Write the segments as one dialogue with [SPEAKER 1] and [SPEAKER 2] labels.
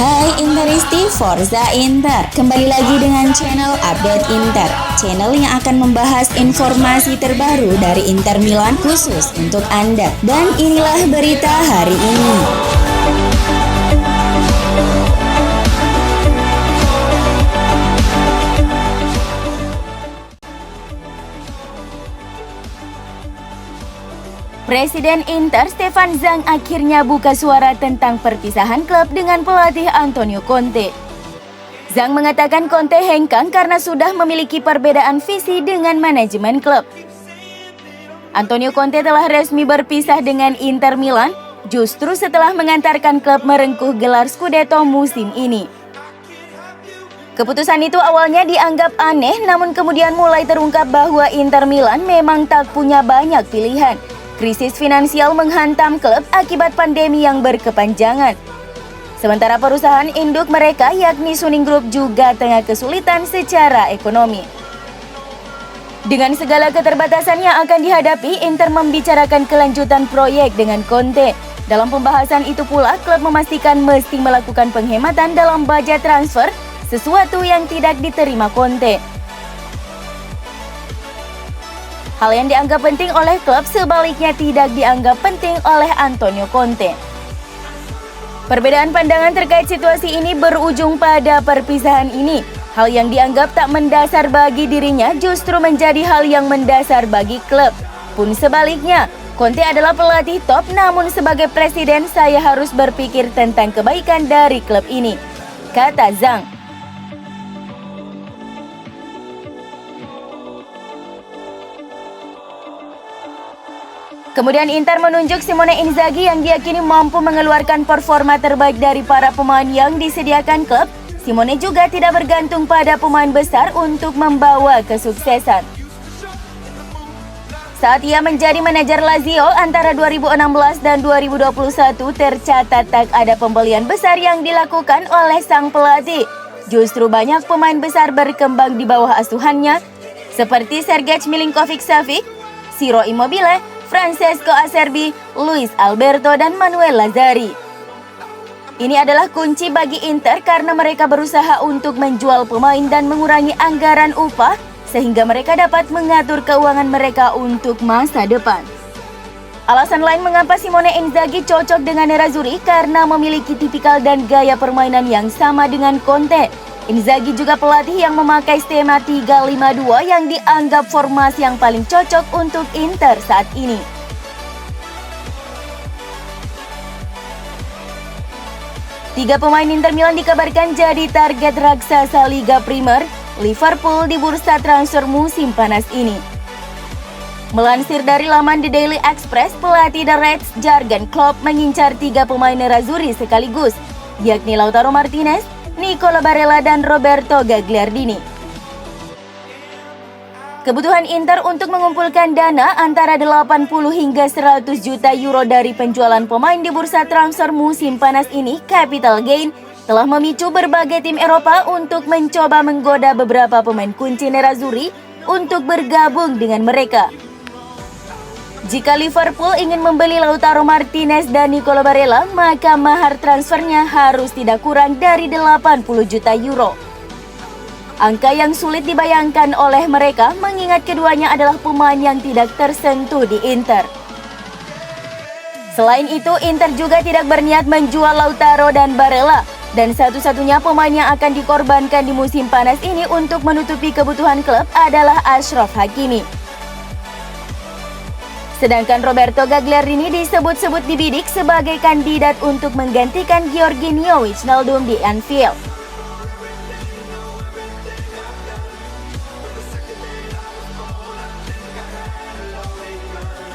[SPEAKER 1] Hai Interisti Forza Inter, kembali lagi dengan channel Update Inter, channel yang akan membahas informasi terbaru dari Inter Milan khusus untuk Anda. Dan inilah berita hari ini. Presiden Inter Stefan Zhang akhirnya buka suara tentang perpisahan klub dengan pelatih Antonio Conte. Zhang mengatakan Conte hengkang karena sudah memiliki perbedaan visi dengan manajemen klub. Antonio Conte telah resmi berpisah dengan Inter Milan justru setelah mengantarkan klub merengkuh gelar Scudetto musim ini. Keputusan itu awalnya dianggap aneh, namun kemudian mulai terungkap bahwa Inter Milan memang tak punya banyak pilihan. Krisis finansial menghantam klub akibat pandemi yang berkepanjangan. Sementara perusahaan induk mereka yakni Suning Group juga tengah kesulitan secara ekonomi. Dengan segala keterbatasan yang akan dihadapi, Inter membicarakan kelanjutan proyek dengan Conte. Dalam pembahasan itu pula, klub memastikan mesti melakukan penghematan dalam budget transfer, sesuatu yang tidak diterima Conte. Hal yang dianggap penting oleh klub sebaliknya tidak dianggap penting oleh Antonio Conte. Perbedaan pandangan terkait situasi ini berujung pada perpisahan ini. Hal yang dianggap tak mendasar bagi dirinya justru menjadi hal yang mendasar bagi klub. Pun sebaliknya, Conte adalah pelatih top, namun sebagai presiden saya harus berpikir tentang kebaikan dari klub ini, kata Zhang. Kemudian Inter menunjuk Simone Inzaghi yang diyakini mampu mengeluarkan performa terbaik dari para pemain yang disediakan klub. Simone juga tidak bergantung pada pemain besar untuk membawa kesuksesan. Saat ia menjadi manajer Lazio antara 2016 dan 2021 tercatat tak ada pembelian besar yang dilakukan oleh sang pelatih. Justru banyak pemain besar berkembang di bawah asuhannya seperti Sergej Milinkovic-Savic, Ciro Immobile, Francesco Acerbi, Luis Alberto, dan Manuel Lazzari. Ini adalah kunci bagi Inter karena mereka berusaha untuk menjual pemain dan mengurangi anggaran upah sehingga mereka dapat mengatur keuangan mereka untuk masa depan. Alasan lain mengapa Simone Inzaghi cocok dengan Nerazzurri karena memiliki tipikal dan gaya permainan yang sama dengan Conte. Inzaghi juga pelatih yang memakai skema 3-5-2 yang dianggap formasi yang paling cocok untuk Inter saat ini. Tiga pemain Inter Milan dikabarkan jadi target raksasa Liga Primer Liverpool di bursa transfer musim panas ini. Melansir dari laman The Daily Express, pelatih The Reds Jurgen Klopp mengincar tiga pemain Nerazzurri sekaligus, yakni Lautaro Martinez, Nicolo Barella, dan Roberto Gagliardini. Kebutuhan Inter untuk mengumpulkan dana antara 80 hingga 100 juta euro dari penjualan pemain di bursa transfer musim panas ini, capital gain, telah memicu berbagai tim Eropa untuk mencoba menggoda beberapa pemain kunci Nerazzurri untuk bergabung dengan mereka. Jika Liverpool ingin membeli Lautaro Martinez dan Nicolo Barella, maka mahar transfernya harus tidak kurang dari 80 juta euro. Angka yang sulit dibayangkan oleh mereka mengingat keduanya adalah pemain yang tidak tersentuh di Inter. Selain itu, Inter juga tidak berniat menjual Lautaro dan Barella, dan satu-satunya pemain yang akan dikorbankan di musim panas ini untuk menutupi kebutuhan klub adalah Achraf Hakimi. Sedangkan Roberto Gagliardini disebut-sebut dibidik sebagai kandidat untuk menggantikan Georginio Wijnaldum di Anfield.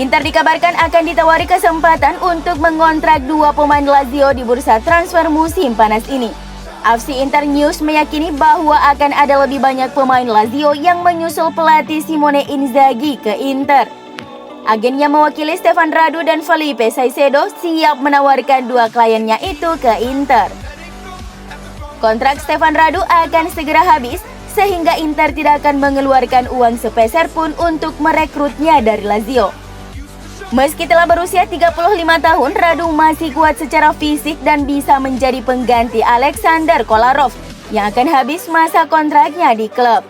[SPEAKER 1] Inter dikabarkan akan ditawari kesempatan untuk mengontrak dua pemain Lazio di bursa transfer musim panas ini. FC Inter News meyakini bahwa akan ada lebih banyak pemain Lazio yang menyusul pelatih Simone Inzaghi ke Inter. Agen yang mewakili Stefan Radu dan Felipe Caicedo siap menawarkan dua kliennya itu ke Inter. Kontrak Stefan Radu akan segera habis sehingga Inter tidak akan mengeluarkan uang sepeser pun untuk merekrutnya dari Lazio. Meski telah berusia 35 tahun, Radu masih kuat secara fisik dan bisa menjadi pengganti Alexander Kolarov yang akan habis masa kontraknya di klub.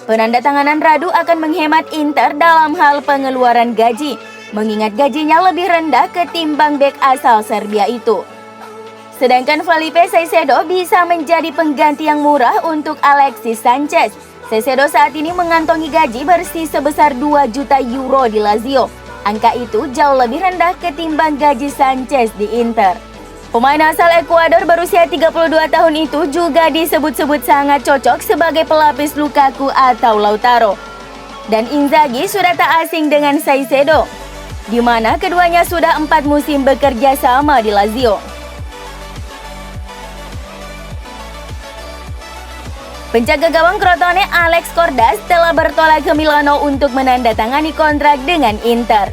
[SPEAKER 1] Penandatanganan Radu akan menghemat Inter dalam hal pengeluaran gaji, mengingat gajinya lebih rendah ketimbang bek asal Serbia itu. Sedangkan Felipe Caicedo bisa menjadi pengganti yang murah untuk Alexis Sanchez. Caicedo saat ini mengantongi gaji bersih sebesar 2 juta euro di Lazio. Angka itu jauh lebih rendah ketimbang gaji Sanchez di Inter. Pemain asal Ekuador berusia 32 tahun itu juga disebut-sebut sangat cocok sebagai pelapis Lukaku atau Lautaro. Dan Inzaghi sudah tak asing dengan Caicedo, di mana keduanya sudah 4 musim bekerja sama di Lazio. Penjaga gawang Crotone Alex Cordas telah bertolak ke Milano untuk menandatangani kontrak dengan Inter.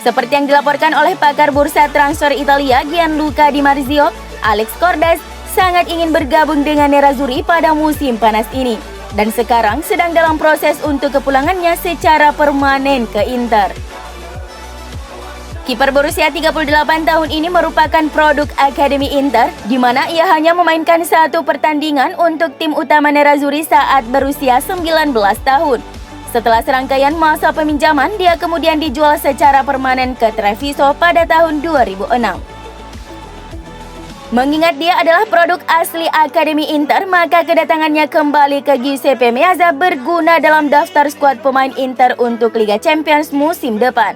[SPEAKER 1] Seperti yang dilaporkan oleh pakar bursa transfer Italia Gianluca Di Marzio, Alex Cordas sangat ingin bergabung dengan Nerazzurri pada musim panas ini dan sekarang sedang dalam proses untuk kepulangannya secara permanen ke Inter. Kiper berusia 38 tahun ini merupakan produk Akademi Inter, di mana ia hanya memainkan 1 pertandingan untuk tim utama Nerazzurri saat berusia 19 tahun. Setelah serangkaian masa peminjaman, dia kemudian dijual secara permanen ke Treviso pada tahun 2006. Mengingat dia adalah produk asli Akademi Inter, maka kedatangannya kembali ke Giuseppe Meazza berguna dalam daftar skuad pemain Inter untuk Liga Champions musim depan.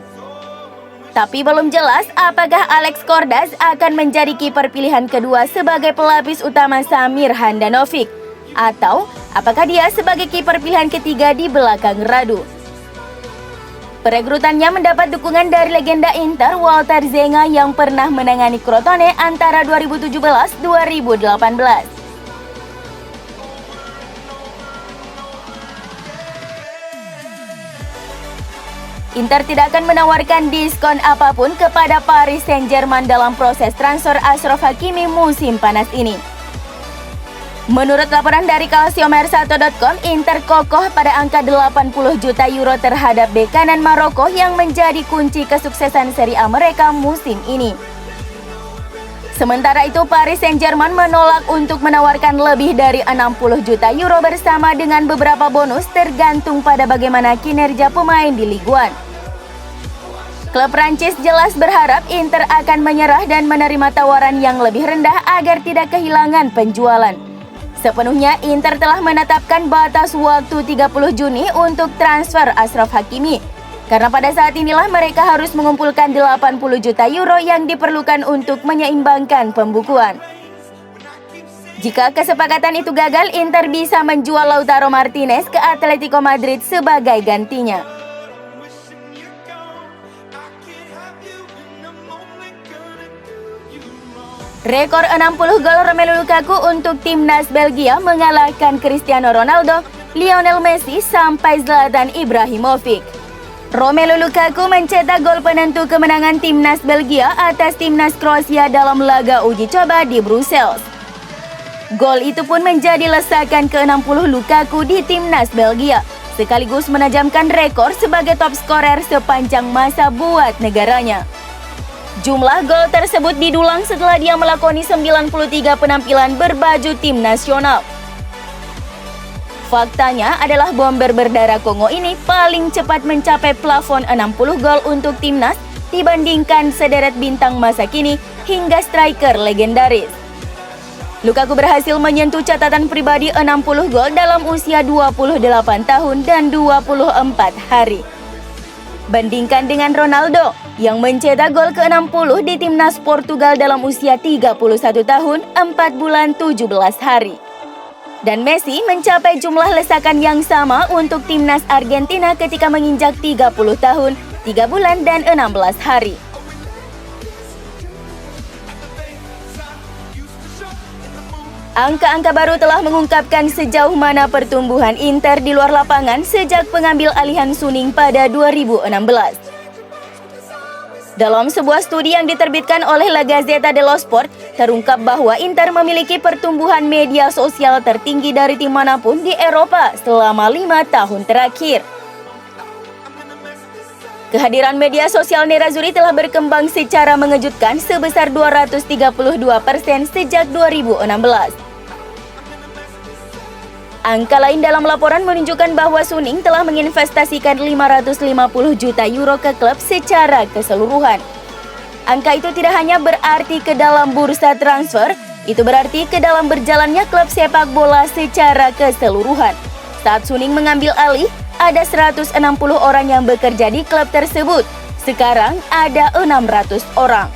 [SPEAKER 1] Tapi belum jelas apakah Alex Cordas akan menjadi kiper pilihan kedua sebagai pelapis utama Samir Handanovic, atau apakah dia sebagai kiper pilihan ketiga di belakang Radu. Perekrutannya mendapat dukungan dari legenda Inter Walter Zenga yang pernah menangani Crotone antara 2017-2018. Inter tidak akan menawarkan diskon apapun kepada Paris Saint-Germain dalam proses transfer Achraf Hakimi musim panas ini. Menurut laporan dari calciomercato.com, Inter kokoh pada angka 80 juta euro terhadap bek kanan Maroko yang menjadi kunci kesuksesan Serie A mereka musim ini. Sementara itu, Paris Saint-Germain menolak untuk menawarkan lebih dari 60 juta euro bersama dengan beberapa bonus tergantung pada bagaimana kinerja pemain di Ligue 1. Klub Prancis jelas berharap Inter akan menyerah dan menerima tawaran yang lebih rendah agar tidak kehilangan penjualan. Sepenuhnya, Inter telah menetapkan batas waktu 30 Juni untuk transfer Achraf Hakimi. Karena pada saat inilah mereka harus mengumpulkan 80 juta euro yang diperlukan untuk menyeimbangkan pembukuan. Jika kesepakatan itu gagal, Inter bisa menjual Lautaro Martinez ke Atletico Madrid sebagai gantinya. Rekor 60 gol Romelu Lukaku untuk timnas Belgia mengalahkan Cristiano Ronaldo, Lionel Messi, sampai Zlatan Ibrahimovic. Romelu Lukaku mencetak gol penentu kemenangan timnas Belgia atas timnas Kroasia dalam laga uji coba di Brussels. Gol itu pun menjadi lesakan ke-60 Lukaku di timnas Belgia, sekaligus menajamkan rekor sebagai top skorer sepanjang masa buat negaranya. Jumlah gol tersebut didulang setelah dia melakoni 93 penampilan berbaju tim nasional. Faktanya adalah bomber berdarah Kongo ini paling cepat mencapai plafon 60 gol untuk timnas dibandingkan sederet bintang masa kini hingga striker legendaris. Lukaku berhasil menyentuh catatan pribadi 60 gol dalam usia 28 tahun dan 24 hari. Bandingkan dengan Ronaldo yang mencetak gol ke-60 di timnas Portugal dalam usia 31 tahun, 4 bulan 17 hari. Dan Messi mencapai jumlah lesakan yang sama untuk timnas Argentina ketika menginjak 30 tahun, 3 bulan dan 16 hari. Angka-angka baru telah mengungkapkan sejauh mana pertumbuhan Inter di luar lapangan sejak pengambil alihan Suning pada 2016. Dalam sebuah studi yang diterbitkan oleh La Gazzetta dello Sport, terungkap bahwa Inter memiliki pertumbuhan media sosial tertinggi dari tim manapun di Eropa selama 5 tahun terakhir. Kehadiran media sosial Nerazzurri telah berkembang secara mengejutkan sebesar 232% sejak 2016. Angka lain dalam laporan menunjukkan bahwa Suning telah menginvestasikan 550 juta euro ke klub secara keseluruhan. Angka itu tidak hanya berarti ke dalam bursa transfer, itu berarti ke dalam berjalannya klub sepak bola secara keseluruhan. Saat Suning mengambil alih, ada 160 orang yang bekerja di klub tersebut. Sekarang ada 600 orang.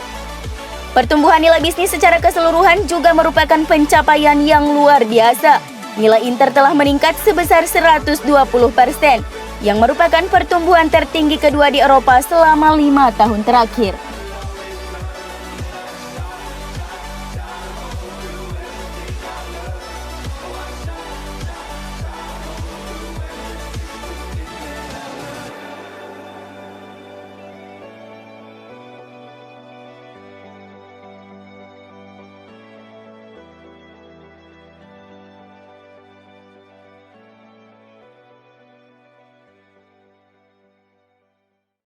[SPEAKER 1] Pertumbuhan nilai bisnis secara keseluruhan juga merupakan pencapaian yang luar biasa. Nilai Inter telah meningkat sebesar 120%, yang merupakan pertumbuhan tertinggi kedua di Eropa selama 5 tahun terakhir.